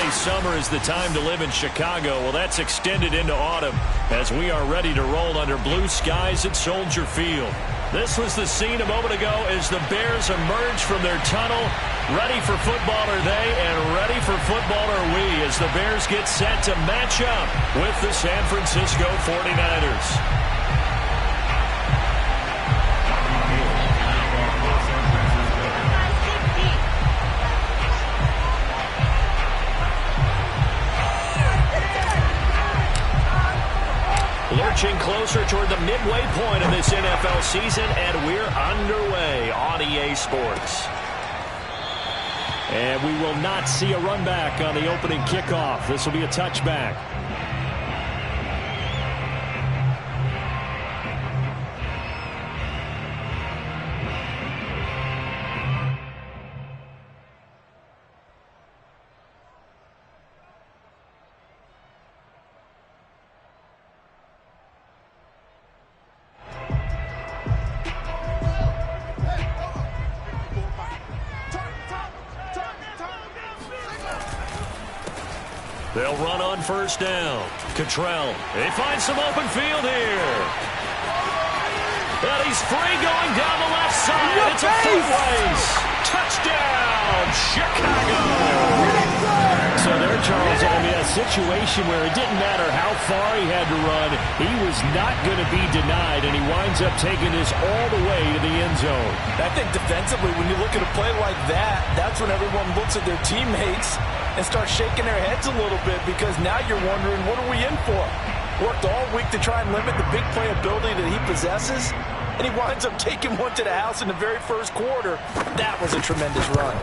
say summer is the time to live in Chicago. Well, that's extended into autumn as we are ready to roll under blue skies at Soldier Field. This was the scene a moment ago as the Bears emerged from their tunnel. Ready for football are they, and ready for football are we as the Bears get set to match up with the San Francisco 49ers. Lurching closer toward the midway point of this NFL season, and we're underway on EA Sports. And we will not see a run back on the opening kickoff. This will be a touchback. They'll run on first down. Cottrell. They find some open field here. And he's free going down the left side. It's a foot race. Touchdown, Chicago. So there, Charles, I mean, a situation where it didn't matter how far he had to run. He was not going to be denied, and he winds up taking this all the way to the end zone. I think defensively, when you look at a play like that, that's when everyone looks at their teammates and start shaking their heads a little bit, because now you're wondering, what are we in for? Worked all week to try and limit the big play ability that he possesses, and he winds up taking one to the house in the very first quarter. That was a tremendous run.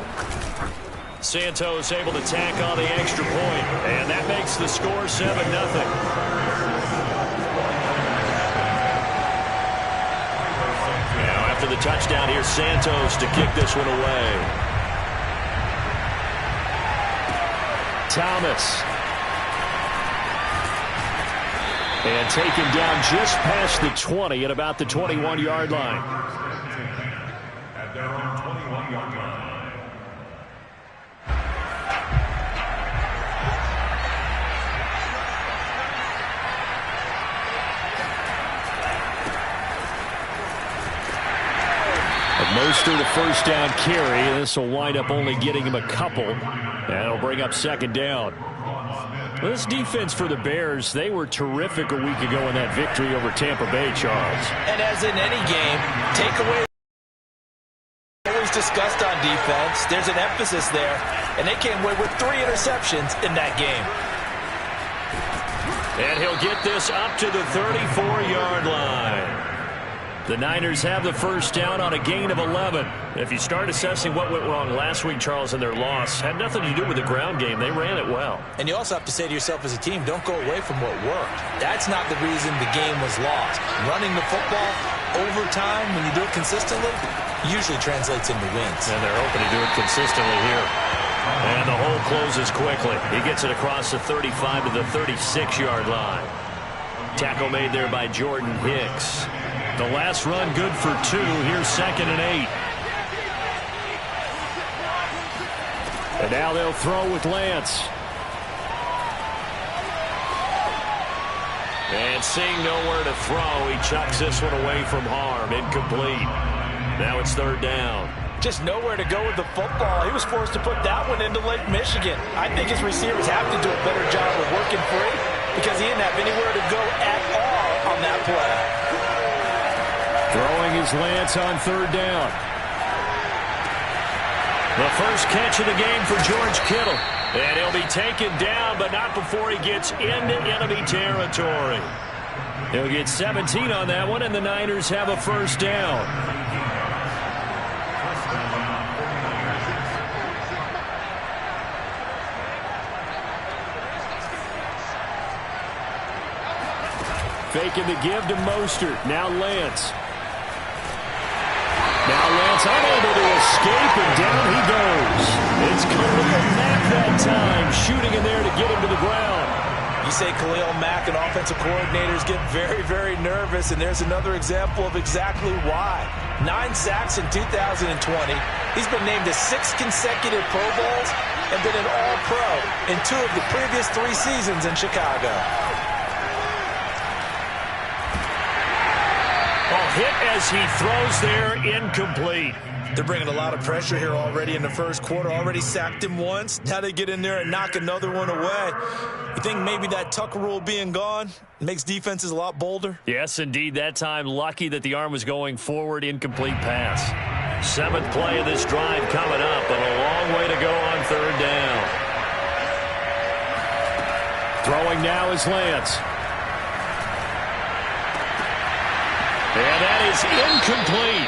Santos able to tack on the extra point, and that makes the score 7-0. Now after the touchdown, here's Santos to kick this one away. Thomas. And taken down just past the 20 at about the 21-yard line. At their own 21-yard line. Mostert, a first down carry. This will wind up only getting him a couple. That'll bring up second down. This defense for the Bears, they were terrific a week ago in that victory over Tampa Bay, Charles. And as in any game, takeaway always discussed on defense. There's an emphasis there, and they came away with 3 interceptions in that game. And he'll get this up to the 34-yard line. The Niners have the first down on a gain of 11. If you start assessing what went wrong last week, Charles, in their loss, had nothing to do with the ground game. They ran it well. And you also have to say to yourself as a team, don't go away from what worked. That's not the reason the game was lost. Running the football over time, when you do it consistently, usually translates into wins. And they're hoping to do it consistently here. And the hole closes quickly. He gets it across the 35 to the 36-yard line. Tackle made there by Jordan Hicks. The last run good for 2. Here's 2nd and 8. And now they'll throw with Lance. And seeing nowhere to throw, he chucks this one away from harm. Incomplete. Now it's 3rd down. Just nowhere to go with the football. He was forced to put that one into Lake Michigan. I think his receivers have to do a better job of working free, because he didn't have anywhere to go at all on that play. Throwing his Lance on 3rd down. The first catch of the game for George Kittle. And he'll be taken down, but not before he gets into enemy territory. He'll get 17 on that one, and the Niners have a first down. Faking the give to Mostert. Now Lance. Now Lance unable to escape, and down he goes. It's Khalil Mack that time, shooting in there to get him to the ground. You say Khalil Mack and offensive coordinators get very, very nervous, and there's another example of exactly why. 9 sacks in 2020. He's been named to 6 consecutive Pro Bowls and been an All-Pro in 2 of the previous 3 seasons in Chicago. Hit as he throws there, incomplete. They're bringing a lot of pressure here already in the first quarter. Already sacked him once. Now they get in there and knock another one away. You think maybe that Tucker rule being gone makes defenses a lot bolder? Yes, indeed. That time, lucky that the arm was going forward. Incomplete pass. 7th play of this drive coming up, but a long way to go on 3rd down. Throwing now is Lance. And that is incomplete.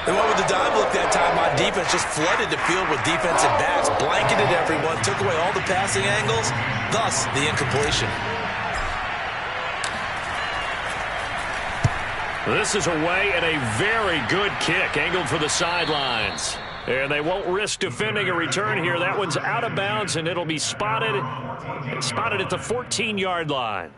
They went with the dime look that time on defense, just flooded the field with defensive backs, blanketed everyone, took away all the passing angles, thus the incompletion. This is away and a very good kick, angled for the sidelines. And they won't risk defending a return here. That one's out of bounds, and it'll be spotted at the 14-yard line.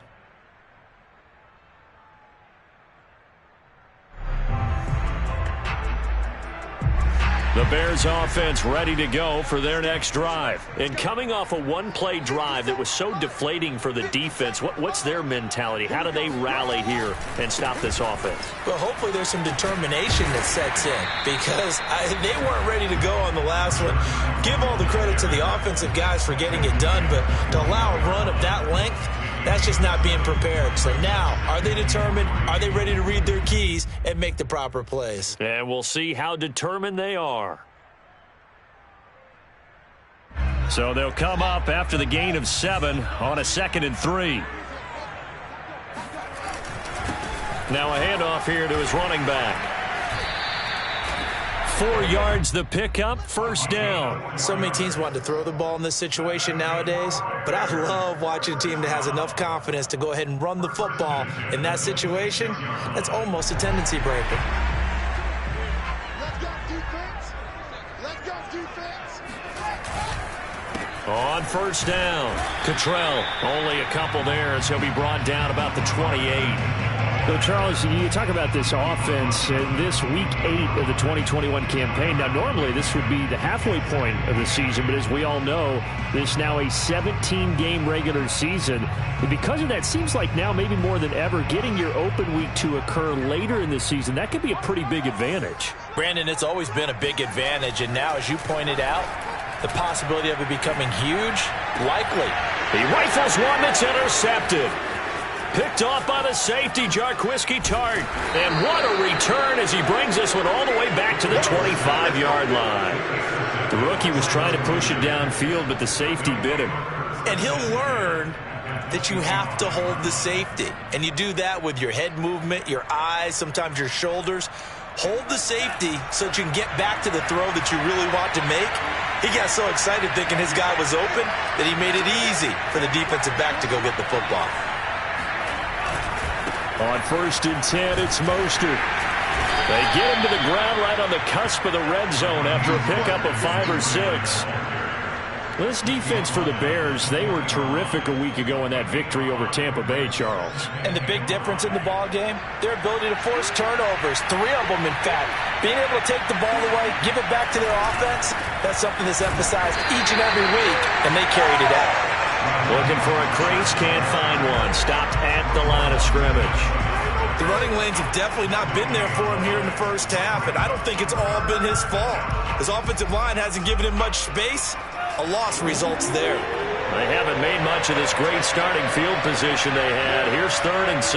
The Bears offense ready to go for their next drive. And coming off a one-play drive that was so deflating for the defense, what's their mentality? How do they rally here and stop this offense? Well, hopefully there's some determination that sets in because they weren't ready to go on the last one. Give all the credit to the offensive guys for getting it done, but to allow a run of that length, that's just not being prepared. So now, are they determined? Are they ready to read their keys and make the proper plays? And we'll see how determined they are. So they'll come up after the gain of 7 on a 2nd and 3. Now a handoff here to his running back. 4 yards the pickup, 1st down. So many teams want to throw the ball in this situation nowadays, but I love watching a team that has enough confidence to go ahead and run the football in that situation. That's almost a tendency breaker. Let's go defense. Let's go defense. On 1st down, Cottrell, only a couple there as he'll be brought down about the 28. So, Charles, you talk about this offense in this Week 8 of the 2021 campaign. Now, normally this would be the halfway point of the season, but as we all know, this now a 17-game regular season. And because of that, seems like now maybe more than ever, getting your open week to occur later in the season, that could be a pretty big advantage. Brandon, it's always been a big advantage, and now, as you pointed out, the possibility of it becoming huge, likely. He rifles one that's intercepted. Picked off by the safety, Jarquiski Tart. And what a return as he brings this one all the way back to the 25-yard line. The rookie was trying to push it downfield, but the safety bit him. And he'll learn that you have to hold the safety. And you do that with your head movement, your eyes, sometimes your shoulders. Hold the safety so that you can get back to the throw that you really want to make. He got so excited thinking his guy was open that he made it easy for the defensive back to go get the football. On 1st and 10, it's Mostert. They get him to the ground right on the cusp of the red zone after a pickup of 5 or 6. This defense for the Bears, they were terrific a week ago in that victory over Tampa Bay, Charles. And the big difference in the ball game, their ability to force turnovers, 3 of them in fact. Being able to take the ball away, give it back to their offense, that's something that's emphasized each and every week, and they carried it out. Looking for a crease, can't find one. Stopped at the line of scrimmage. The running lanes have definitely not been there for him here in the first half, and I don't think it's all been his fault. His offensive line hasn't given him much space. A loss results there. They haven't made much of this great starting field position they had. Here's 3rd and 6.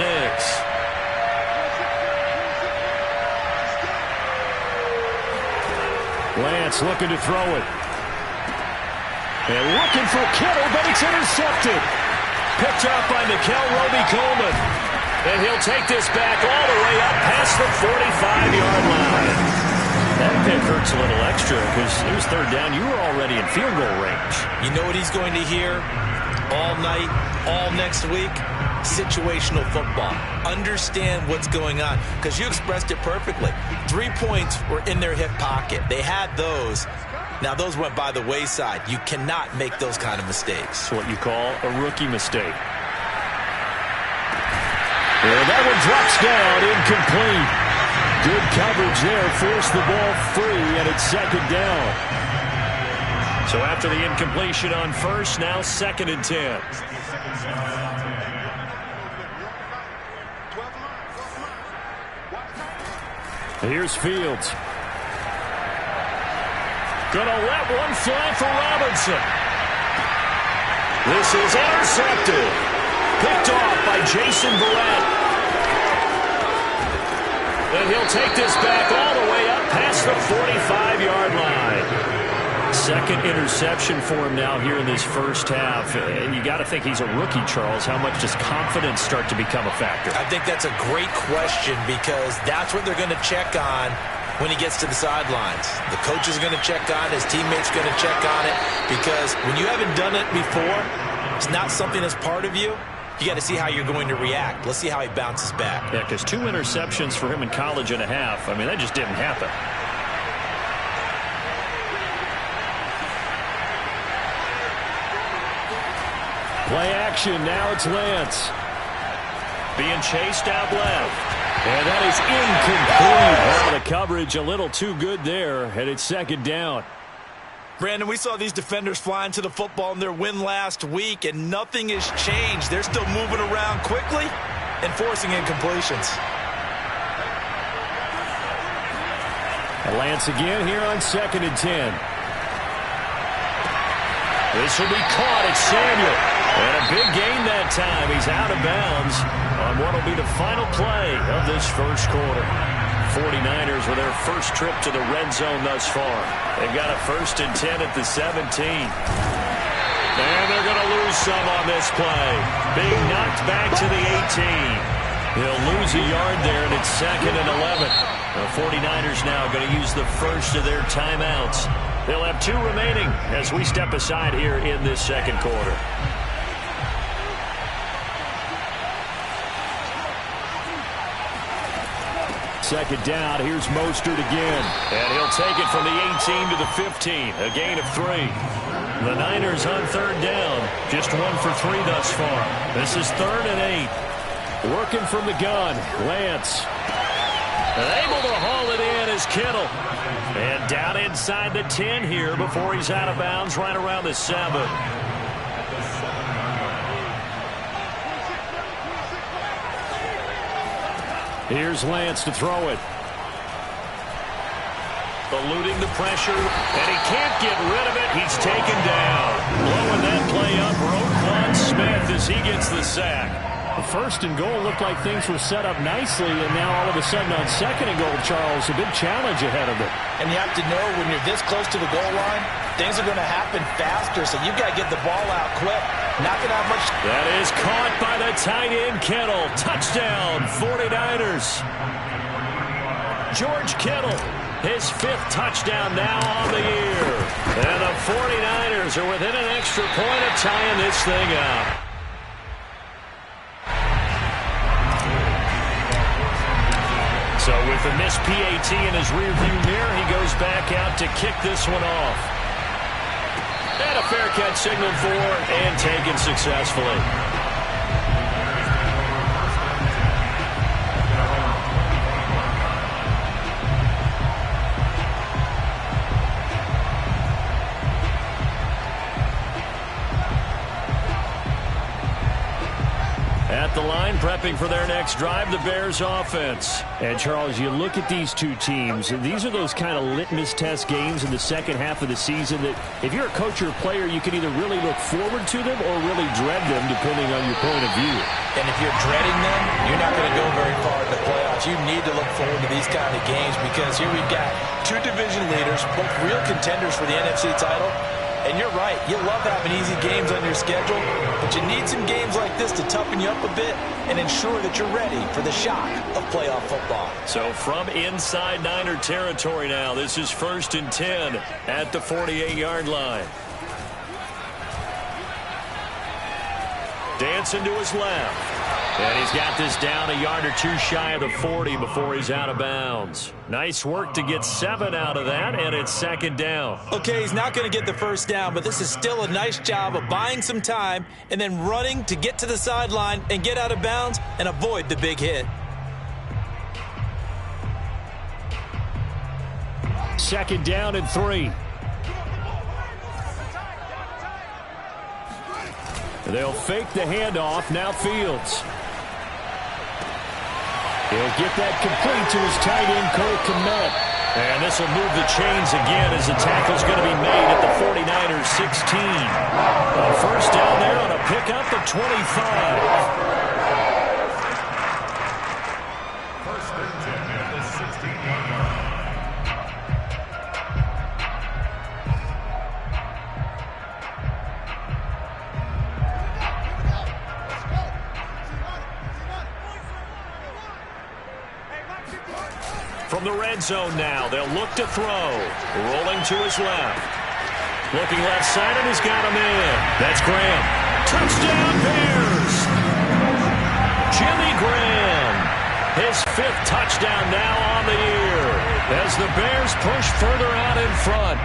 Lance looking to throw it. And looking for Kittle, but it's intercepted. Picked up by Nickel Roby-Coleman. And he'll take this back all the way up past the 45-yard line. That pick hurts a little extra because it was 3rd down. You were already in field goal range. You know what he's going to hear all night, all next week? Situational football. Understand what's going on because you expressed it perfectly. 3 points were in their hip pocket. They had those. Now, those went by the wayside. You cannot make those kind of mistakes. It's what you call a rookie mistake. And that one drops down, incomplete. Good coverage there, forced the ball free, and it's second down. So after the incompletion on first, now 2nd and 10. Here's Fields. Gonna let one fly for Robinson. This is intercepted. Picked off by Jason Verrett. And he'll take this back all the way up past the 45-yard line. Second interception for him now here in this first half. And you got to think he's a rookie, Charles. How much does confidence start to become a factor? I think that's a great question because that's what they're going to check on when he gets to the sidelines. The coach is going to check on it. His teammates are going to check on it because when you haven't done it before, it's not something that's part of you. You got to see how you're going to react. Let's see how he bounces back. Yeah, because 2 interceptions for him in college and a half. I mean, that just didn't happen. Play action. Now it's Lance. Being chased out left. And that is incomplete. Well, the coverage a little too good there. And it's second down. Brandon, we saw these defenders flying to the football in their win last week, and nothing has changed. They're still moving around quickly and forcing incompletions. And Lance again here on 2nd and 10. This will be caught. It's Samuel. And a big gain that time. He's out of bounds on what will be the final play of this first quarter. 49ers with their first trip to the red zone thus far. They've got a 1st and 10 at the 17. And they're going to lose some on this play. Being knocked back to the 18. He'll lose a yard there, and it's 2nd and 11. The 49ers now going to use the first of their timeouts. They'll have 2 remaining as we step aside here in this second quarter. Second down, here's Mostert again. And he'll take it from the 18 to the 15, a gain of 3. The Niners on 3rd down, just 1 for 3 thus far. This is 3rd and 8. Working from the gun, Lance. Able to haul it in is Kittle. And down inside the 10 here before he's out of bounds right around the 7. Here's Lance to throw it. Eluding the pressure, and he can't get rid of it. He's taken down. Blowing that play up, Roquan Smith as he gets the sack. The 1st and goal looked like things were set up nicely, and now all of a sudden on 2nd and goal, Charles, a big challenge ahead of it. And you have to know when you're this close to the goal line, things are going to happen faster, so you've got to get the ball out quick. Not going to have much. That is caught by the tight end, Kittle. Touchdown, 49ers. George Kittle, his 5th touchdown now on the year. And the 49ers are within an extra point of tying this thing up. So with the missed PAT in his rearview mirror, he goes back out to kick this one off. And a fair catch signaled for and taken successfully. At the line, prepping for their next drive, the Bears offense. And, Charles, you look at these two teams, and these are those kind of litmus test games in the second half of the season that if you're a coach or a player, you can either really look forward to them or really dread them, depending on your point of view. And if you're dreading them, you're not going to go very far in the playoffs. You need to look forward to these kind of games because here we've got 2 division leaders, both real contenders for the NFC title. And you're right, you love having easy games on your schedule, but you need some games like this to toughen you up a bit and ensure that you're ready for the shock of playoff football. So from inside Niner territory now, this is 1st and 10 at the 48-yard line. Dancing to his left. And he's got this down a yard or two shy of the 40 before he's out of bounds. Nice work to get 7 out of that, and it's second down. Okay, he's not going to get the first down, but this is still a nice job of buying some time and then running to get to the sideline and get out of bounds and avoid the big hit. Second down and 3. They'll fake the handoff. Now Fields. He'll get that complete to his tight end, Cole Kmet. And this will move the chains again as the tackle's going to be made at the 49ers 16. A first down there on a pickup at 25. First and 10 at the 16-yard line. From the red zone now, they'll look to throw. Rolling to his left. Looking left side, and he's got him in. That's Graham. Touchdown, Bears! Jimmy Graham. His 5th touchdown now on the year as the Bears push further out in front.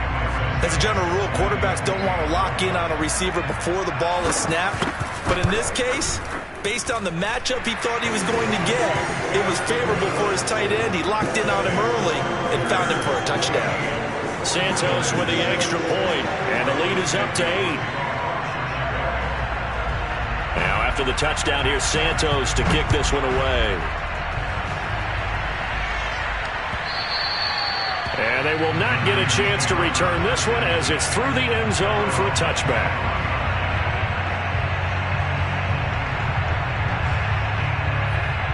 As a general rule, quarterbacks don't want to lock in on a receiver before the ball is snapped. But in this case, based on the matchup he thought he was going to get, it was favorable for his tight end. He locked in on him early and found him for a touchdown. Santos with the extra point, and the lead is up to 8. Now after the touchdown, here's Santos to kick this one away. And they will not get a chance to return this one as it's through the end zone for a touchback.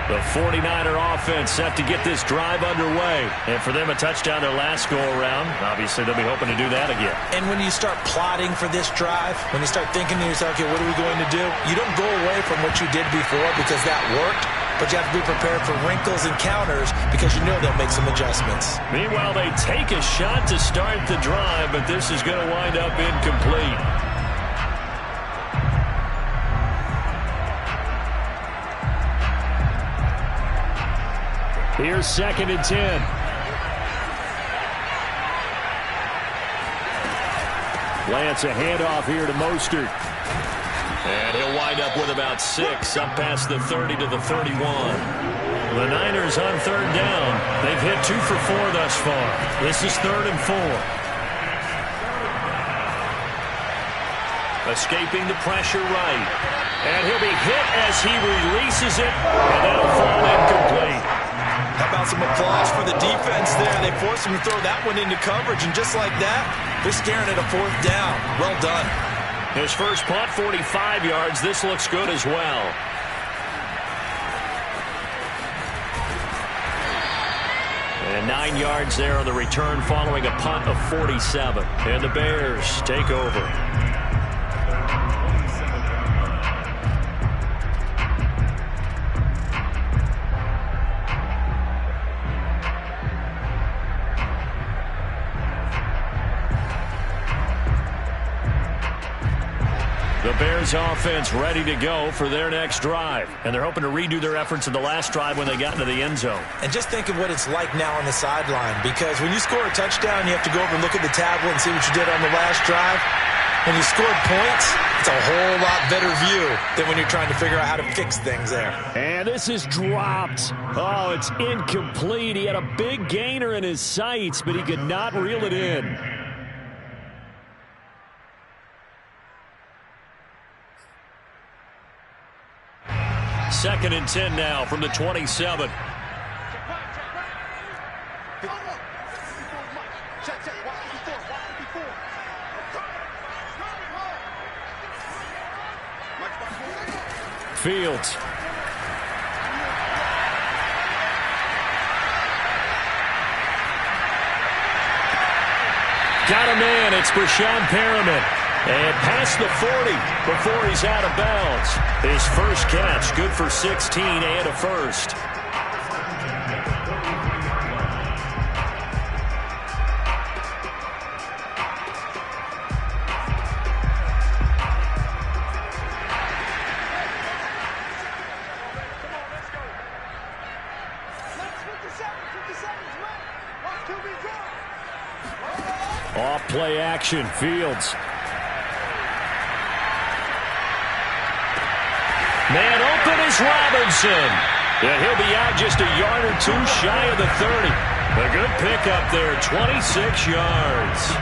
The 49er offense set to get this drive underway. And for them, a touchdown their last go-around. Obviously, they'll be hoping to do that again. And when you start plotting for this drive, when you start thinking to yourself, okay, what are we going to do? You don't go away from what you did before because that worked, but you have to be prepared for wrinkles and counters because you know they'll make some adjustments. Meanwhile, they take a shot to start the drive, but this is going to wind up incomplete. Here's second and 10. Lance, a handoff here to Mostert. And he'll wind up with about 6, up past the 30 to the 31. The Niners on third down. They've hit 2 for 4 thus far. This is 3rd and 4. Escaping the pressure right. And he'll be hit as he releases it, and that'll fall incomplete. How about some applause for the defense there? They forced him to throw that one into coverage, and just like that, they're staring at a 4th down. Well done. His first punt, 45 yards. This looks good as well. And 9 yards there on the return following a punt of 47. And the Bears take over. The Bears offense ready to go for their next drive. And they're hoping to redo their efforts in the last drive when they got into the end zone. And just think of what it's like now on the sideline, because when you score a touchdown, you have to go over and look at the tablet and see what you did on the last drive. When you scored points, it's a whole lot better view than when you're trying to figure out how to fix things there. And this is dropped. Oh, it's incomplete. He had a big gainer in his sights, but he could not reel it in. Second and 10 now from the 27. Fields. Got him in. It's Brashad Perriman. And past the 40 before he's out of bounds. His first catch, good for 16 and a first. play action. Fields. Man open is Robinson. Yeah, he'll be out just a yard or two shy of the 30. A good pickup there, 26 yards.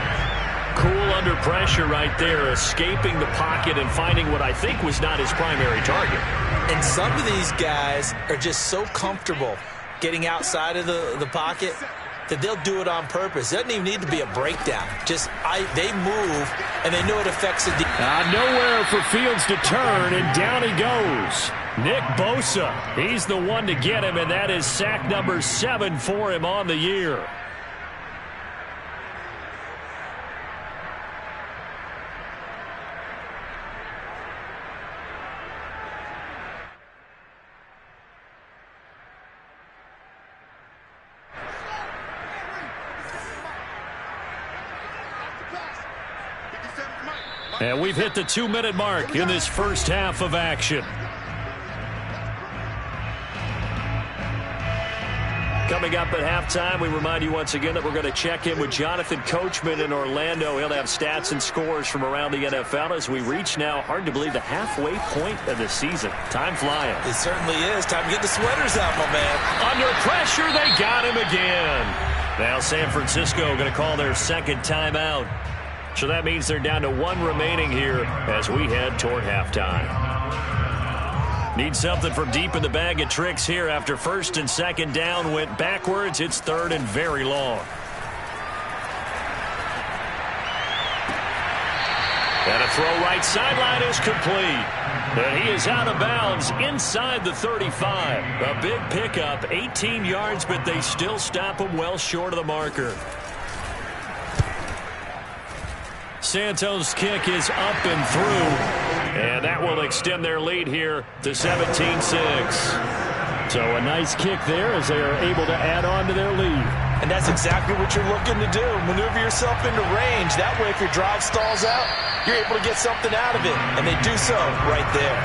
Cool under pressure right there, escaping the pocket and finding what I think was not his primary target. And some of these guys are just so comfortable getting outside of the pocket that they'll do it on purpose. It doesn't even need to be a breakdown. They move, and they know it affects the defense. Nowhere for Fields to turn, and down he goes. Nick Bosa, he's the one to get him, and that is sack number 7 for him on the year. And we've hit the 2-minute mark in this first half of action. Coming up at halftime, we remind you once again that we're going to check in with Jonathan Coachman in Orlando. He'll have stats and scores from around the NFL as we reach now, hard to believe, the halfway point of the season. Time flying. It certainly is. Time to get the sweaters out, my man. Under pressure, they got him again. Now San Francisco going to call their second timeout. So that means they're down to 1 remaining here as we head toward halftime. Need something from deep in the bag of tricks here after first and second down went backwards. It's third and very long. And a throw right sideline is complete. And he is out of bounds inside the 35. A big pickup, 18 yards, but they still stop him well short of the marker. Santos' kick is up and through, and that will extend their lead here to 17-6. So a nice kick there as they are able to add on to their lead. And that's exactly what you're looking to do. Maneuver yourself into range. That way, if your drive stalls out, you're able to get something out of it. And they do so right there.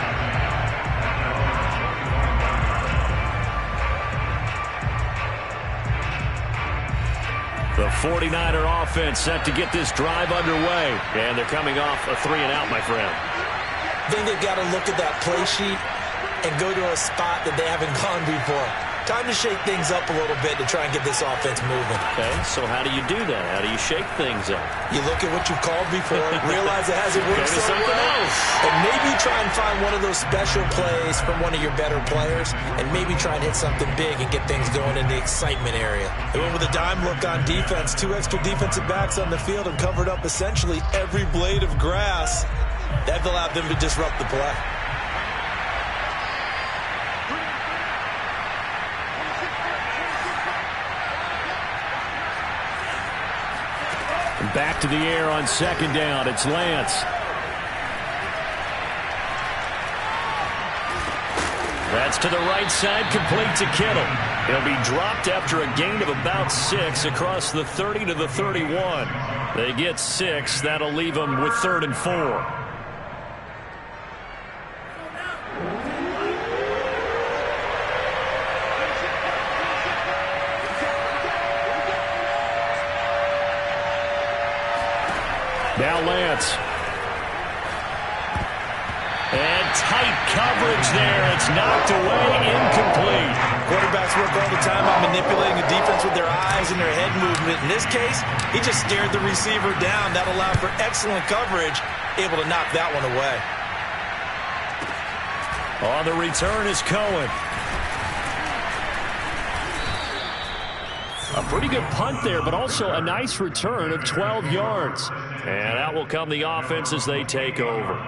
The 49er offense set to get this drive underway. And thee coming off a 3-and-out, my friend. I think they've got to look at that play sheet and go to a spot that they haven't gone before. Time to shake things up a little bit to try and get this offense moving. Okay, so how do you do that? How do you shake things up? You look at what you've called before, realize it hasn't worked so something well, else. and maybe try and find one of those special plays from one of your better players, and maybe try and hit something big and get things going in the excitement area. They went with a dime look on defense, 2 extra defensive backs on the field and covered up essentially every blade of grass. That allowed them to disrupt the play. Back to the air on second down. It's Lance. That's to the right side, complete to Kittle. He'll be dropped after a gain of about 6 across the 30 to the 31. They get 6. That'll leave them with 3rd and 4. Now Lance. And tight coverage there. It's knocked away, incomplete. Quarterbacks work all the time on manipulating the defense with their eyes and their head movement. In this case, he just stared the receiver down. That allowed for excellent coverage, able to knock that one away. On the return is Cohen. A pretty good punt there, but also a nice return of 12 yards. And out will come the offense as they take over.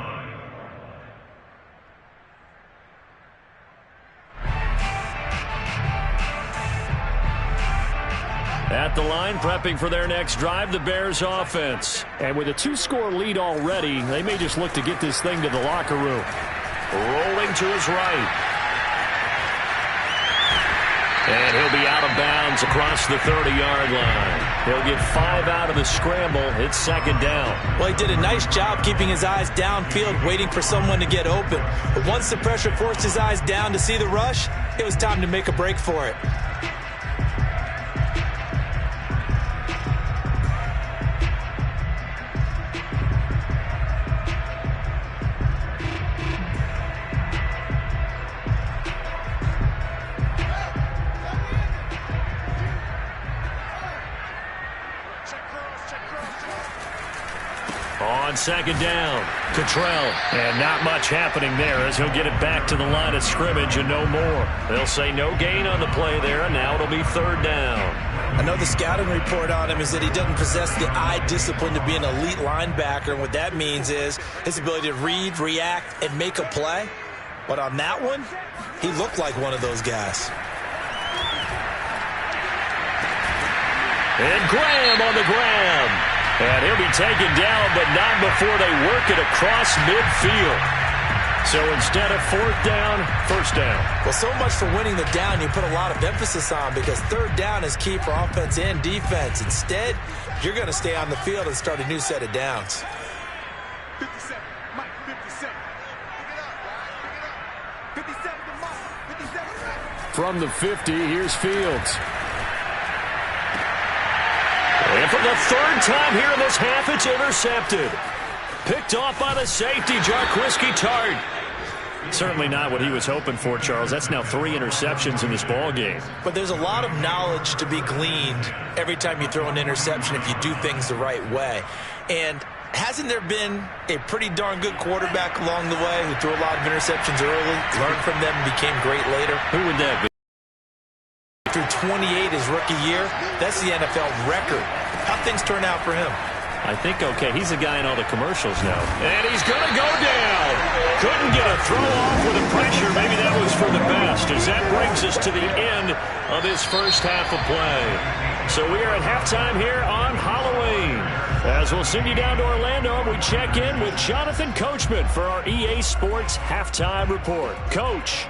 At the line, prepping for their next drive, the Bears offense. And with a 2-score lead already, they may just look to get this thing to the locker room. Rolling to his right. And he'll be out of bounds across the 30-yard line. He'll get 5 out of the scramble. It's second down. Well, he did a nice job keeping his eyes downfield, waiting for someone to get open. But once the pressure forced his eyes down to see the rush, it was time to make a break for it. second down. Cottrell. And not much happening there as he'll get it back to the line of scrimmage and no more. They'll say no gain on the play there, and now it'll be third down. I know the scouting report on him is that he doesn't possess the eye discipline to be an elite linebacker, and what that means is his ability to read, react, and make a play. But on that one, he looked like one of those guys. And Graham on the ground. And he'll be taken down, but not before they work it across midfield. So instead of fourth down, first down. Well, so much for winning the down you put a lot of emphasis on, because third down is key for offense and defense. Instead, you're going to stay on the field and start a new set of downs. 57, Mike, 57. Pick it up, 57 to Mike, 57. From the 50, here's Fields. And for the third time here in this half, it's intercepted. Picked off by the safety, Jarquiski Tart. Certainly not what he was hoping for, Charles. That's now 3 interceptions in this ball game. But there's a lot of knowledge to be gleaned every time you throw an interception if you do things the right way. And hasn't there been a pretty darn good quarterback along the way who threw a lot of interceptions early, learned from them, and became great later? Who would that be? Through 28 his rookie year, that's the NFL record. How'd things turn out for him? I think, okay, he's a guy in all the commercials now. And he's going to go down. Couldn't get a throw off with the pressure. Maybe that was for the best, as that brings us to the end of this first half of play. So we are at halftime here on Halloween. As we'll send you down to Orlando, we check in with Jonathan Coachman for our EA Sports Halftime Report. Coach.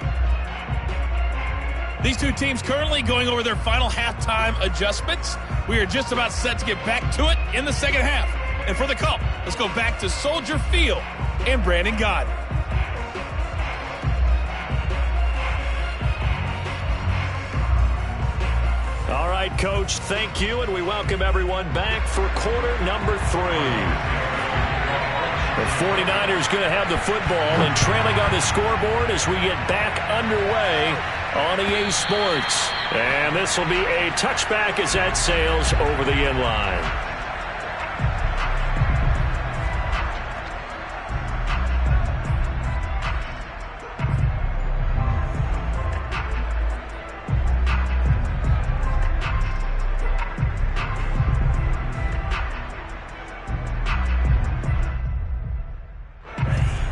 These two teams currently going over their final halftime adjustments. We are just about set to get back to it in the second half. And for the call, let's go back to Soldier Field and Brandon Gaudin. All right, Coach, thank you, and we welcome everyone back for quarter number 3. The 49ers going to have the football and trailing on the scoreboard as we get back underway on EA Sports. And this will be a touchback as that sails over the end line.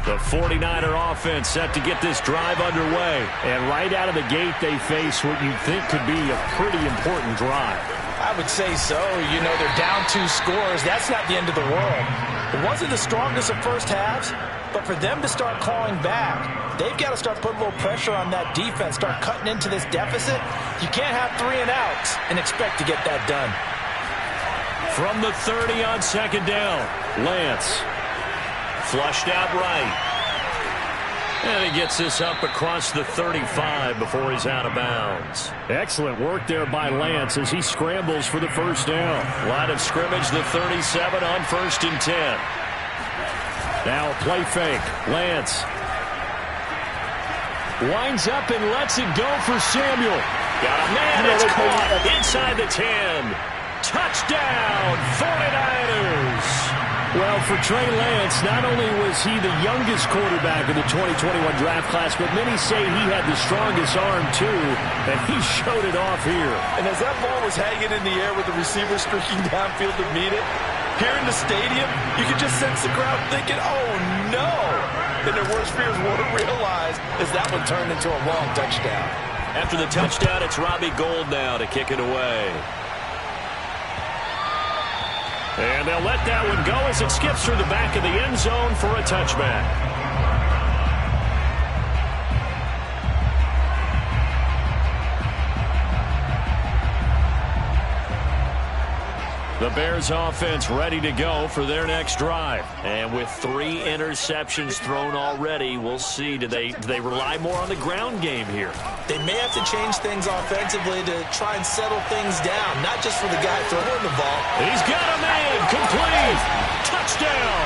The 49er offense set to get this drive underway. And right out of the gate, they face what you think could be a pretty important drive. I would say so. You know, they're down 2 scores. That's not the end of the world. It wasn't the strongest of first halves, but for them to start clawing back, they've got to start putting a little pressure on that defense, start cutting into this deficit. You can't have 3 and outs and expect to get that done. From the 30 on second down, Lance. Flushed out right. And he gets this up across the 35 before he's out of bounds. Excellent work there by Lance as he scrambles for the first down. Line of scrimmage, the 37 on 1st and 10. Now a play fake. Lance winds up and lets it go for Samuel. Got a man. It's caught inside the 10. Touchdown, 49ers. Well, for Trey Lance, not only was he the youngest quarterback in the 2021 draft class, but many say he had the strongest arm, too, and he showed it off here. And as that ball was hanging in the air with the receiver streaking downfield to meet it, here in the stadium, you could just sense the crowd thinking, oh, no. And their worst fears weren't realized as that one turned into a long touchdown. After the touchdown, it's Robbie Gould now to kick it away. And they'll let that one go as it skips through the back of the end zone for a touchback. The Bears offense ready to go for their next drive. And with 3 interceptions thrown already, we'll see. Do they rely more on the ground game here? They may have to change things offensively to try and settle things down, not just for the guy throwing the ball. He's got a man. Complete. Touchdown.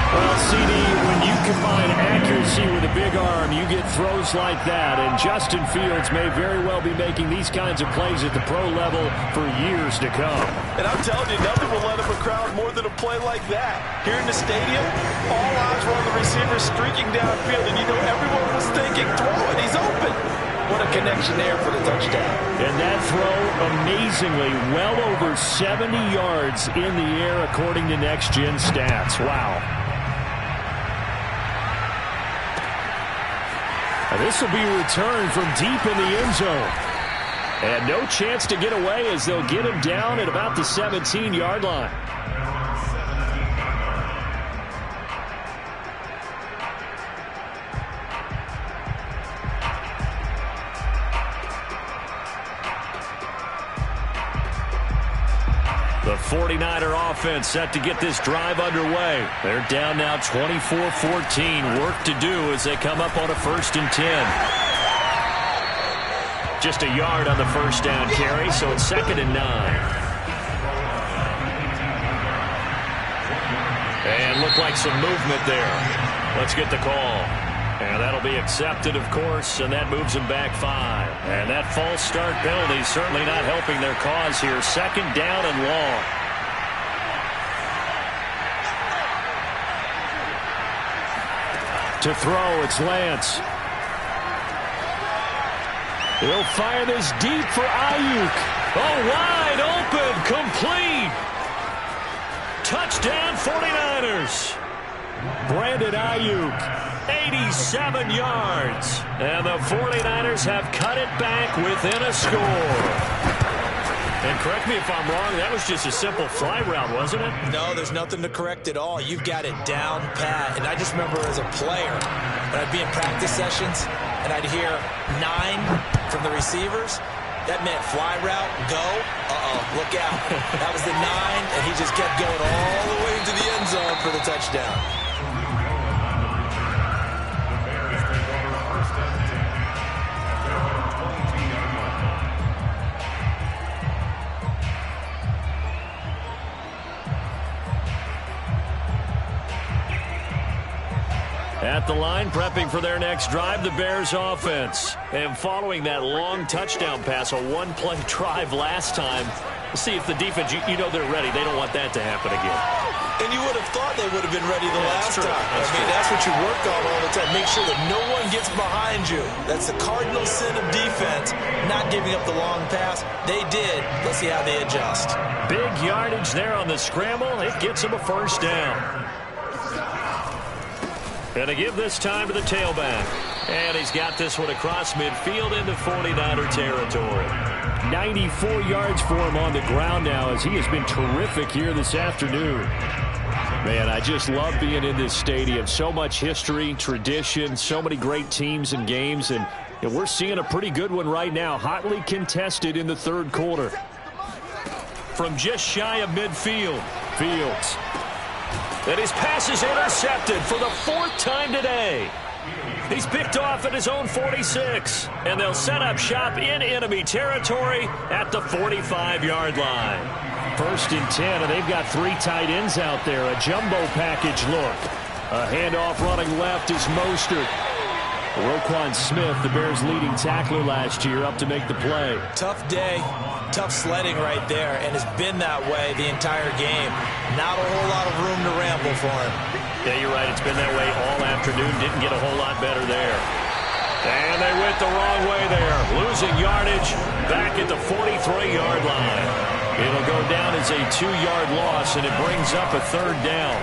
Well, CD, when you combine accuracy with a big arm, form, you get throws like that, and Justin Fields may very well be making these kinds of plays at the pro level for years to come. And I'm telling you, nothing will let up a crowd more than a play like that. Here in the stadium, all eyes were on the receiver streaking downfield, and you know everyone was thinking, throw it, he's open. What a connection there for the touchdown. And that throw, amazingly, well over 70 yards in the air according to Next Gen Stats. Wow. And this will be returned from deep in the end zone. And no chance to get away as they'll get him down at about the 17-yard line. The 49er offense set to get this drive underway. They're down now 24-14. Work to do as they come up on a 1st and 10. Just a yard on the first down carry, so it's 2nd and 9. And looked like some movement there. Let's get the call. And that'll be accepted, of course, and that moves them back 5. And that false start penalty certainly not helping their cause here. 2nd down and long. To throw, it's Lance. He'll fire this deep for Ayuk. Oh, wide open, complete. Touchdown 49ers. Brandon Ayuk, 87 yards. And the 49ers have cut it back within a score. And correct me if I'm wrong, that was just a simple fly route, wasn't it? No, there's nothing to correct at all. You've got it down pat. And I just remember as a player, when I'd be in practice sessions, and I'd hear 9 from the receivers, that meant fly route, go, look out. That was the 9, and he just kept going all the way to the end zone for the touchdown. At the line, prepping for their next drive, the Bears offense. And following that long touchdown pass, a one-play drive last time, let's see if the defense, you know they're ready. They don't want that to happen again. And you would have thought they would have been ready the last time. That's what you work on all the time. Make sure that no one gets behind you. That's the cardinal sin of defense, not giving up the long pass. They did. Let's see how they adjust. Big yardage there on the scramble. It gets them a 1st down. And to give this time to the tailback. And he's got this one across midfield into 49er territory. 94 yards for him on the ground now as he has been terrific here this afternoon. Man, I just love being in this stadium. So much history, tradition, so many great teams and games. And we're seeing a pretty good one right now. Hotly contested in the 3rd quarter. From just shy of midfield, Fields. And his pass is intercepted for the 4th time today. He's picked off at his own 46. And they'll set up shop in enemy territory at the 45-yard line. 1st and 10, and they've got 3 tight ends out there. A jumbo package look. A handoff running left is Mostert. Roquan Smith, the Bears' leading tackler last year, up to make the play. Tough day, tough sledding right there, and has been that way the entire game. Not a whole lot of room to ramble for him. Yeah, you're right. It's been that way all afternoon. Didn't get a whole lot better there. And they went the wrong way there. Losing yardage back at the 43-yard line. It'll go down as a 2-yard loss, and it brings up a 3rd down.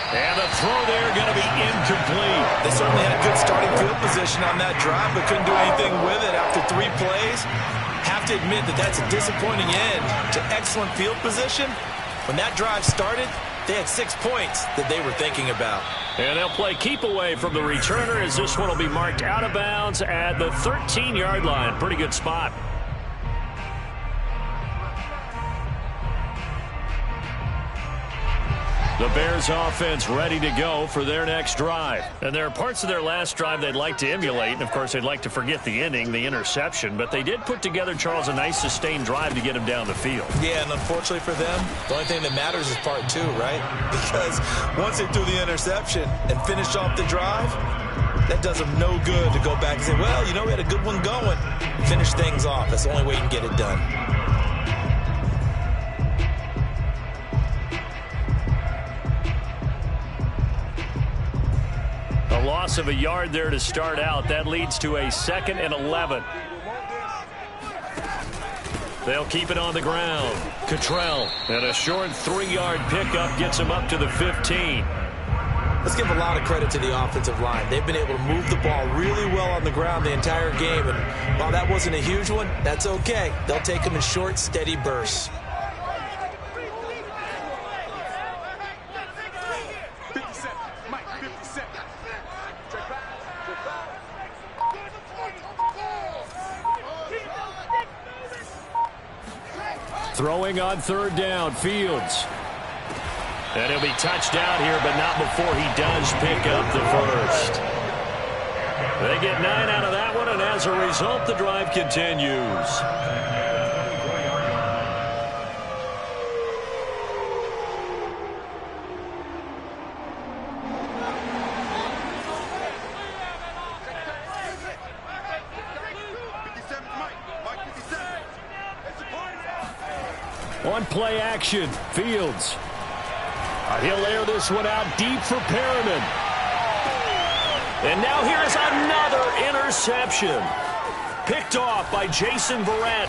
And the throw there going to be incomplete. They certainly had good starting field position on that drive, but couldn't do anything with it after 3 plays. Have to admit that that's a disappointing end to excellent field position. When that drive started, they had 6 points that they were thinking about. And they'll play keep away from the returner as this one will be marked out of bounds at the 13-yard line. Pretty good spot. The Bears offense ready to go for their next drive. And there are parts of their last drive they'd like to emulate. And, of course, they'd like to forget the inning, the interception. But they did put together, Charles, a nice sustained drive to get him down the field. Yeah, and unfortunately for them, the only thing that matters is part two, right? Because once they threw the interception and finished off the drive, that does them no good to go back and say, well, you know, we had a good one going. Finish things off. That's the only way you can get it done. A loss of a yard there to start out. That leads to a 2nd and 11. They'll keep it on the ground. Cottrell, and a short 3-yard pickup gets him up to the 15. Let's give a lot of credit to the offensive line. They've been able to move the ball really well on the ground the entire game. And while that wasn't a huge one, that's okay. They'll take them in short, steady bursts. 57, Mike, 57. Throwing on 3rd down, Fields. And he'll be touched out here, but not before he does pick up the first. They get 9 out of that one, and as a result, the drive continues. On play action, Fields. He'll air this one out deep for Perriman. And now here's another interception. Picked off by Jason Verrett.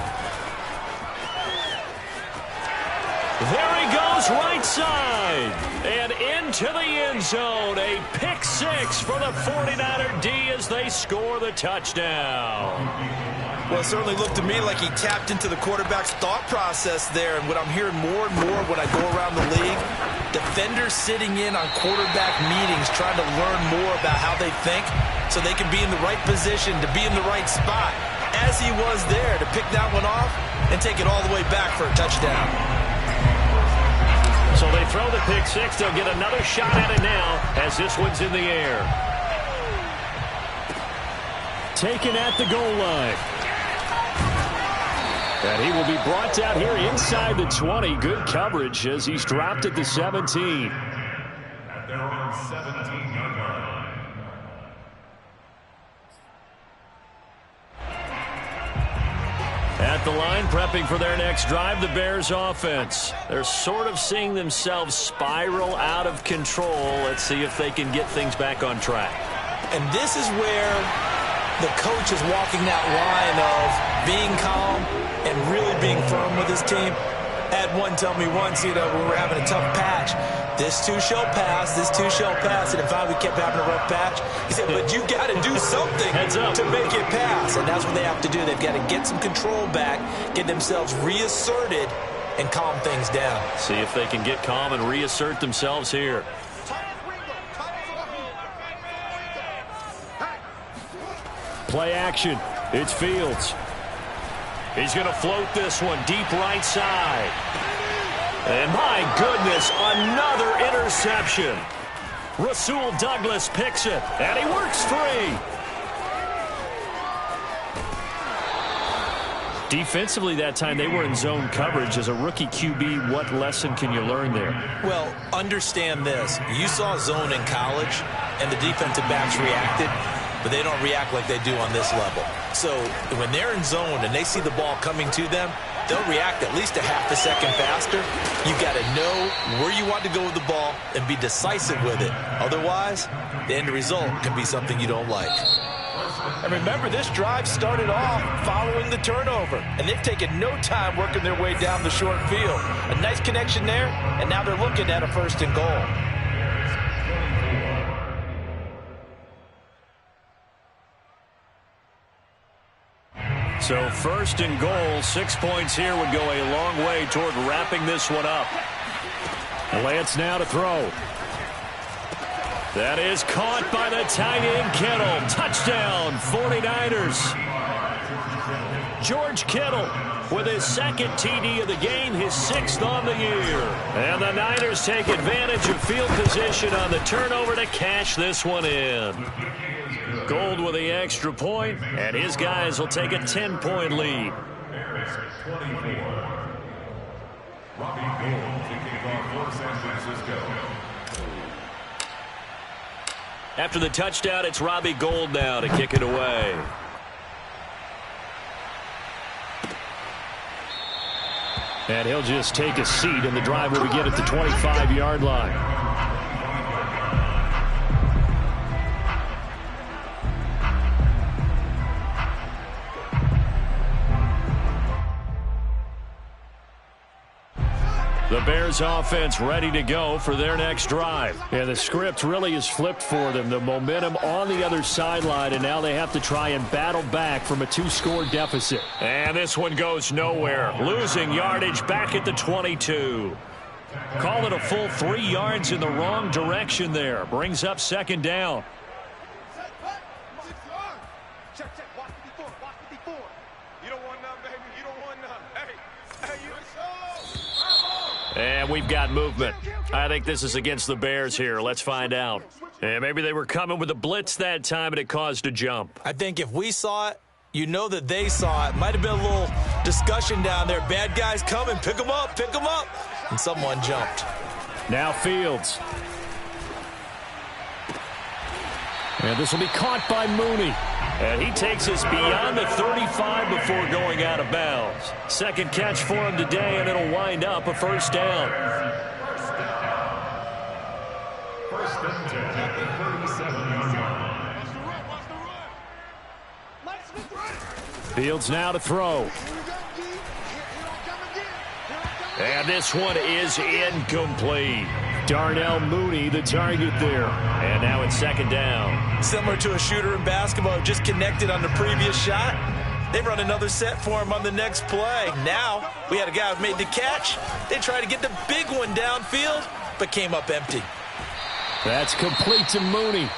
There he goes, right side. And into the end zone. A pick 6 for the 49er D as they score the touchdown. Well, it certainly looked to me like he tapped into the quarterback's thought process there. And what I'm hearing more and more when I go around the league, defenders sitting in on quarterback meetings trying to learn more about how they think so they can be in the right position to be in the right spot, as he was there to pick that one off and take it all the way back for a touchdown. So they throw the pick 6. They'll get another shot at it now as this one's in the air. Taken at the goal line. And he will be brought down here inside the 20. Good coverage as he's dropped at the 17. At their own 17-yard line. At the line, prepping for their next drive, the Bears offense. They're sort of seeing themselves spiral out of control. Let's see if they can get things back on track. And this is where the coach is walking that line of being calm and really being firm with his team. Had one tell me once, you know, when we were having a tough patch, this too shall pass, this too shall pass. And if we kept having a rough patch, he said, but you got to do something to make it pass. And that's what they have to do. They've got to get some control back, get themselves reasserted, and calm things down. See if they can get calm and reassert themselves here. Play action. It's Fields. He's going to float this one deep right side. And my goodness, another interception. Rasul Douglas picks it, and he works free. Defensively that time, they were in zone coverage. As a rookie QB, what lesson can you learn there? Well, understand this. You saw zone in college, and the defensive backs reacted, but they don't react like they do on this level. So when they're in zone and they see the ball coming to them, they'll react at least a half a second faster. You've got to know where you want to go with the ball and be decisive with it. Otherwise, the end result can be something you don't like. And remember, this drive started off following the turnover, and they've taken no time working their way down the short field. A nice connection there, and now they're looking at a 1st and goal. So 1st and goal, 6 points here would go a long way toward wrapping this one up. Lance now to throw. That is caught by the tight end Kittle. Touchdown, 49ers. George Kittle with his second TD of the game, his 6th on the year. And the Niners take advantage of field position on the turnover to cash this one in. Gold with the extra point, and his guys will take a 10-point lead. Robbie Gould kicking off for San Francisco. After the touchdown, it's Robbie Gould now to kick it away. And he'll just take a seat, and the drive will begin at the 25-yard line. The Bears offense ready to go for their next drive. And the script really is flipped for them. The momentum on the other sideline, and now they have to try and battle back from a 2-score deficit. And this one goes nowhere. Losing yardage back at the 22. Call it a full 3 yards in the wrong direction there. Brings up 2nd down. Check, check. Watch 54. Watch 54. You don't want none, baby. You don't want none. Hey, you. And we've got movement. I think this is against the Bears here. Let's find out. And maybe they were coming with a blitz that time, and it caused a jump. I think if we saw it, you know that they saw it. Might have been a little discussion down there. Bad guys coming. Pick them up. Pick them up. And someone jumped. Now Fields. And this will be caught by Mooney. And he takes us beyond the 35 before going out of bounds. Second catch for him today, and it'll wind up a 1st down. First and 10 at the 37-yard line. Fields now to throw. And this one is incomplete. Darnell Mooney, the target there. And now it's 2nd down. Similar to a shooter in basketball, just connected on the previous shot. They run another set for him on the next play. Now, we had a guy who made the catch. They tried to get the big one downfield, but came up empty. That's complete to Mooney.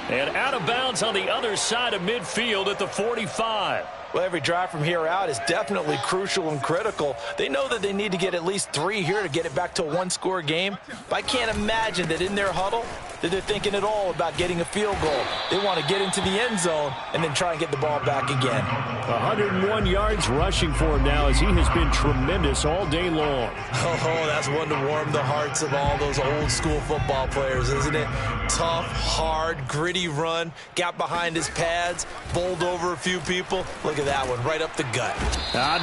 And out of bounds on the other side of midfield at the 45. Well, every drive from here out is definitely crucial and critical. They know that they need to get at least 3 here to get it back to a 1-score game. But I can't imagine that in their huddle that they're thinking at all about getting a field goal. They want to get into the end zone and then try and get the ball back again. 101 yards rushing for him now, as he has been tremendous all day long. Oh, that's one to warm the hearts of all those old-school football players, isn't it? Tough, hard, gritty run, got behind his pads, bowled over a few people. Look at that one, right up the gut.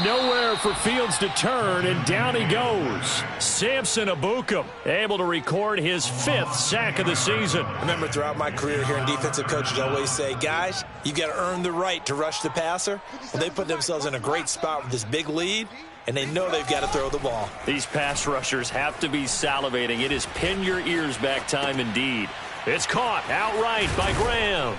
Nowhere for Fields to turn, and down he goes. Samson Ebukam able to record his 5th sack of the season. I remember throughout my career hearing defensive coaches always say, guys, you got to earn the right to rush the passer. Well, they put themselves in a great spot with this big lead, and they know they've got to throw the ball. These pass rushers have to be salivating. It is pin your ears back time indeed. It's caught outright by Graham.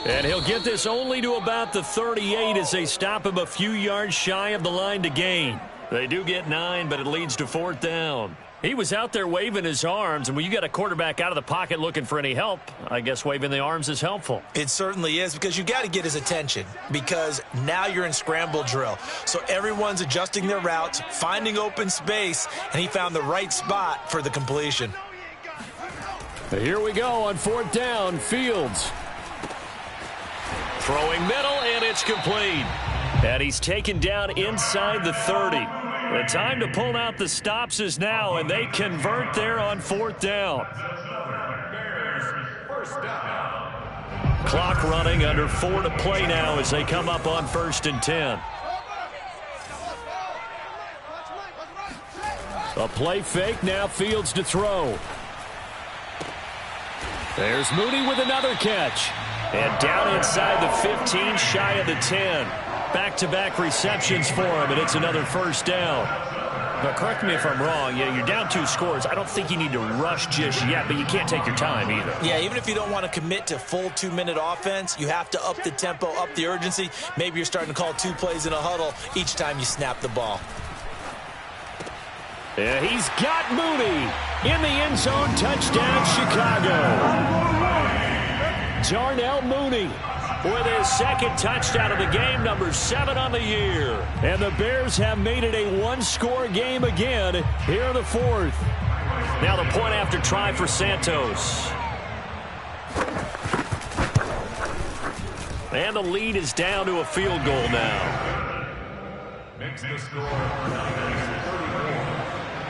And he'll get this only to about the 38 as they stop him a few yards shy of the line to gain. They do get 9, but it leads to 4th down. He was out there waving his arms, and when you got a quarterback out of the pocket looking for any help, I guess waving the arms is helpful. It certainly is, because you got to get his attention, because now you're in scramble drill. So everyone's adjusting their routes, finding open space, and he found the right spot for the completion. Here we go on 4th down. Fields. Throwing middle, and it's complete. And he's taken down inside the 30. The time to pull out the stops is now, and they convert there on 4th down. Clock running, under 4 to play now as they come up on 1st and 10. A play fake, now Fields to throw. There's Mooney with another catch. And down inside the 15, shy of the 10. Back-to-back receptions for him, and it's another 1st down. But correct me if I'm wrong, you're down 2 scores. I don't think you need to rush just yet, but you can't take your time either. Yeah, even if you don't want to commit to full 2-minute offense, you have to up the tempo, up the urgency. Maybe you're starting to call 2 plays in a huddle each time you snap the ball. Yeah, he's got Mooney in the end zone. Touchdown, Chicago. Darnell Mooney with his second touchdown of the game, number 7 on the year. And the Bears have made it a one-score game again here in the fourth. Now the point after try for Santos. And the lead is down to a field goal now. Makes the score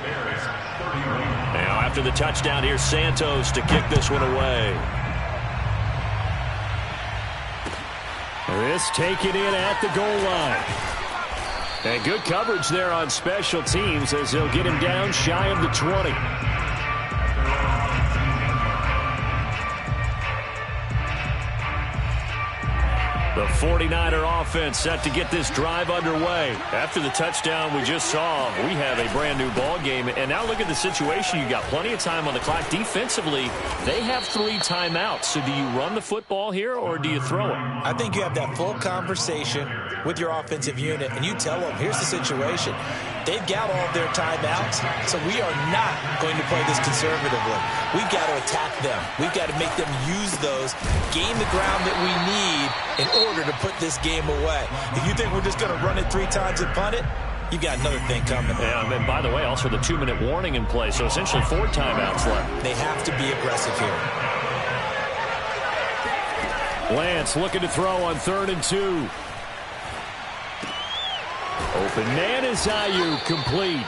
Bears 31. Now after the touchdown, here's Santos to kick this one away. This taken in at the goal line. And good coverage there on special teams as they'll get him down shy of the 20. The 49er offense set to get this drive underway. After the touchdown we just saw, we have a brand new ball game. And now look at the situation. You got plenty of time on the clock. Defensively, they have 3 timeouts. So do you run the football here or do you throw it? I think you have that full conversation with your offensive unit, and you tell them, here's the situation. They've got all of their timeouts, so we are not going to play this conservatively. We've got to attack them. We've got to make them use those, gain the ground that we need in order to put this game away. If you think we're just going to run it 3 times and punt it, you've got another thing coming. Yeah, and by the way, also the 2-minute warning in play, so essentially 4 timeouts left. They have to be aggressive here. Lance looking to throw on 3rd and 2. Open man is Ayuk, complete.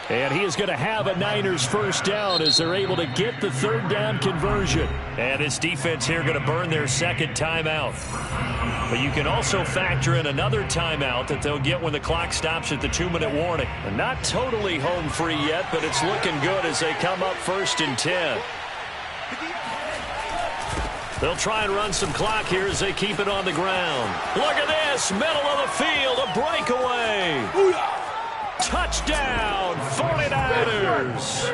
And he is going to have a Niners first down as they're able to get the 3rd down conversion. And this defense here going to burn their 2nd timeout. But you can also factor in another timeout that they'll get when the clock stops at the 2-minute warning. And not totally home free yet, but it's looking good as they come up 1st and 10. They'll try and run some clock here as they keep it on the ground. Look at this, middle of the field, a breakaway. Touchdown, 49ers.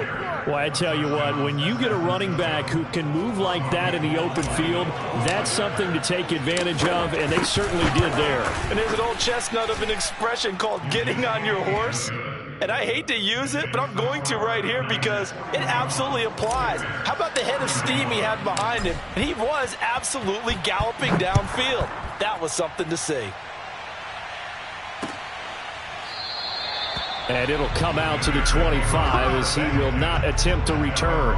Well, I tell you what, when you get a running back who can move like that in the open field, that's something to take advantage of, and they certainly did there. And there's an old chestnut of an expression called getting on your horse. And I hate to use it, but I'm going to right here because it absolutely applies. How about the head of steam he had behind him? And he was absolutely galloping downfield. That was something to see. And it'll come out to the 25 as he will not attempt to return.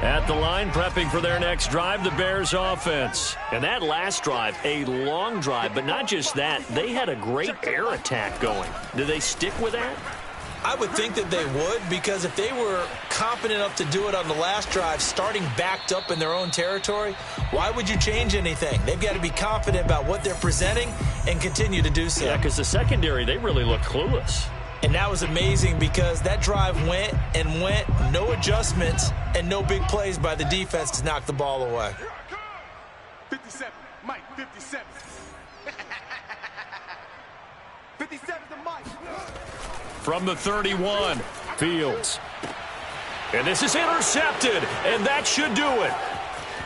At the line, prepping for their next drive, the Bears offense. And that last drive, a long drive, but not just that, they had a great air attack going. Do they stick with that? I would think that they would, because if they were confident enough to do it on the last drive, starting backed up in their own territory, why would you change anything? They've got to be confident about what they're presenting and continue to do so. Yeah, because the secondary, they really look clueless. And that was amazing because that drive went and went, no adjustments, and no big plays by the defense to knock the ball away. 57, Mike, 57. 57 to Mike. From the 31, Fields. And this is intercepted, and that should do it.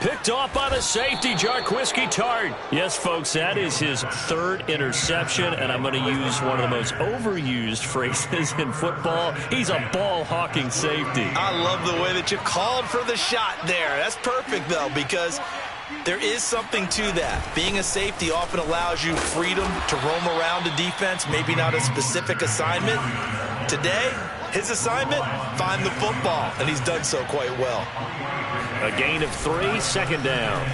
Picked off by the safety, Jarquiski Tart. Yes, folks, that is his 3rd interception, and I'm going to use one of the most overused phrases in football. He's a ball-hawking safety. I love the way that you called for the shot there. That's perfect, though, because there is something to that. Being a safety often allows you freedom to roam around the defense, maybe not a specific assignment. Today, his assignment, find the football, and he's done so quite well. A gain of 3, 2nd down.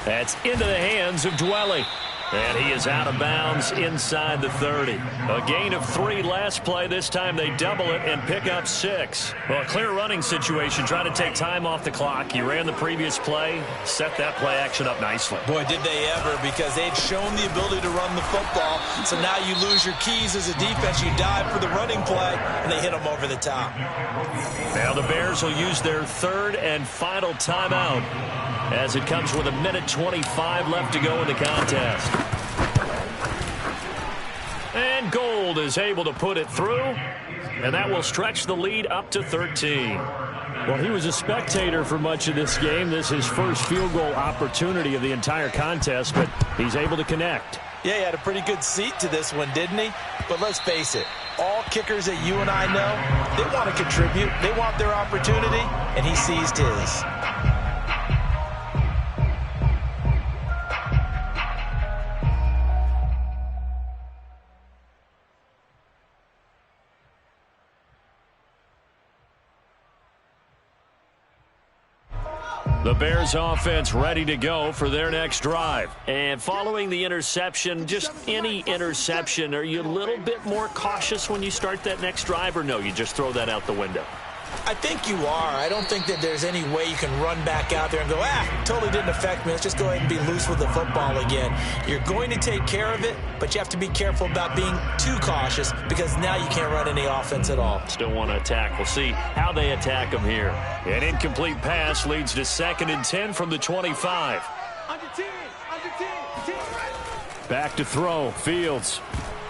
That's into the hands of Dwelly. And he is out of bounds inside the 30. A gain of 3 last play. This time they double it and pick up 6. Well, a clear running situation. Trying to take time off the clock. You ran the previous play. Set that play action up nicely. Boy, did they ever, because they'd shown the ability to run the football. So now you lose your keys as a defense. You dive for the running play, and they hit them over the top. Now the Bears will use their 3rd and final timeout as it comes with 1:25 left to go in the contest. And goal Gould is able to put it through, and that will stretch the lead up to 13. Well, he was a spectator for much of this game. This is his first field goal opportunity of the entire contest, but he's able to connect. Yeah, he had a pretty good seat to this one, didn't he? But let's face it, all kickers that you and I know, they want to contribute. They want their opportunity, and he seized his. The Bears offense ready to go for their next drive. And following the interception, just any interception, are you a little bit more cautious when you start that next drive, or no, you just throw that out the window? I think you are. I don't think that there's any way you can run back out there and go, totally didn't affect me. Let's just go ahead and be loose with the football again. You're going to take care of it, but you have to be careful about being too cautious because now you can't run any offense at all. Still want to attack. We'll see how they attack them here. An incomplete pass leads to 2nd and 10 from the 25. Under 10, under 10, 10. Back to throw. Fields.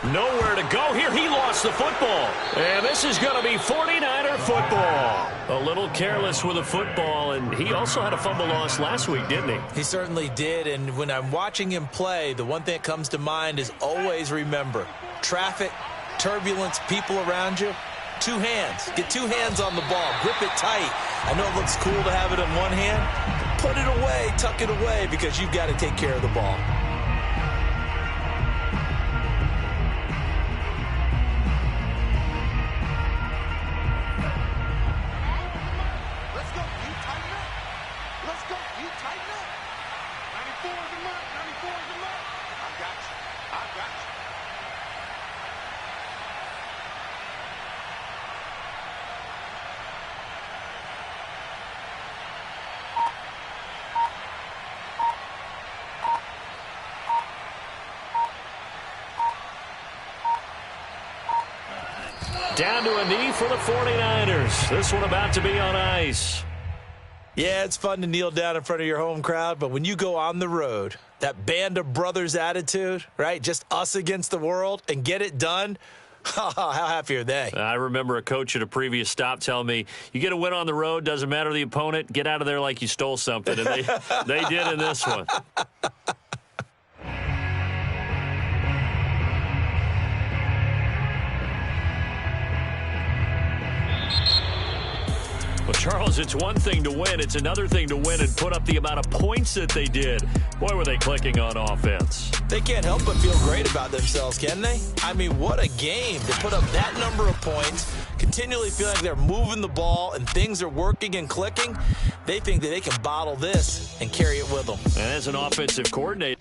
Nowhere to go here. He lost the football. And this is going to be 49er football. A little careless with a football, and he also had a fumble loss last week, didn't he? He certainly did, and when I'm watching him play, the one thing that comes to mind is always remember, traffic, turbulence, people around you, 2 hands. Get 2 hands on the ball. Grip it tight. I know it looks cool to have it in one hand. Put it away, tuck it away, because you've got to take care of the ball. Down to a knee for the 49ers. This one about to be on ice. Yeah, it's fun to kneel down in front of your home crowd, but when you go on the road, that band of brothers attitude, right? Just us against the world and get it done. How happy are they? I remember a coach at a previous stop telling me, you get a win on the road, doesn't matter the opponent, get out of there like you stole something. And they did in this one. Well, Charles, it's one thing to win. It's another thing to win and put up the amount of points that they did. Boy, were they clicking on offense. They can't help but feel great about themselves, can they? I mean, what a game to put up that number of points, continually feeling like they're moving the ball and things are working and clicking. They think that they can bottle this and carry it with them. And as an offensive coordinator,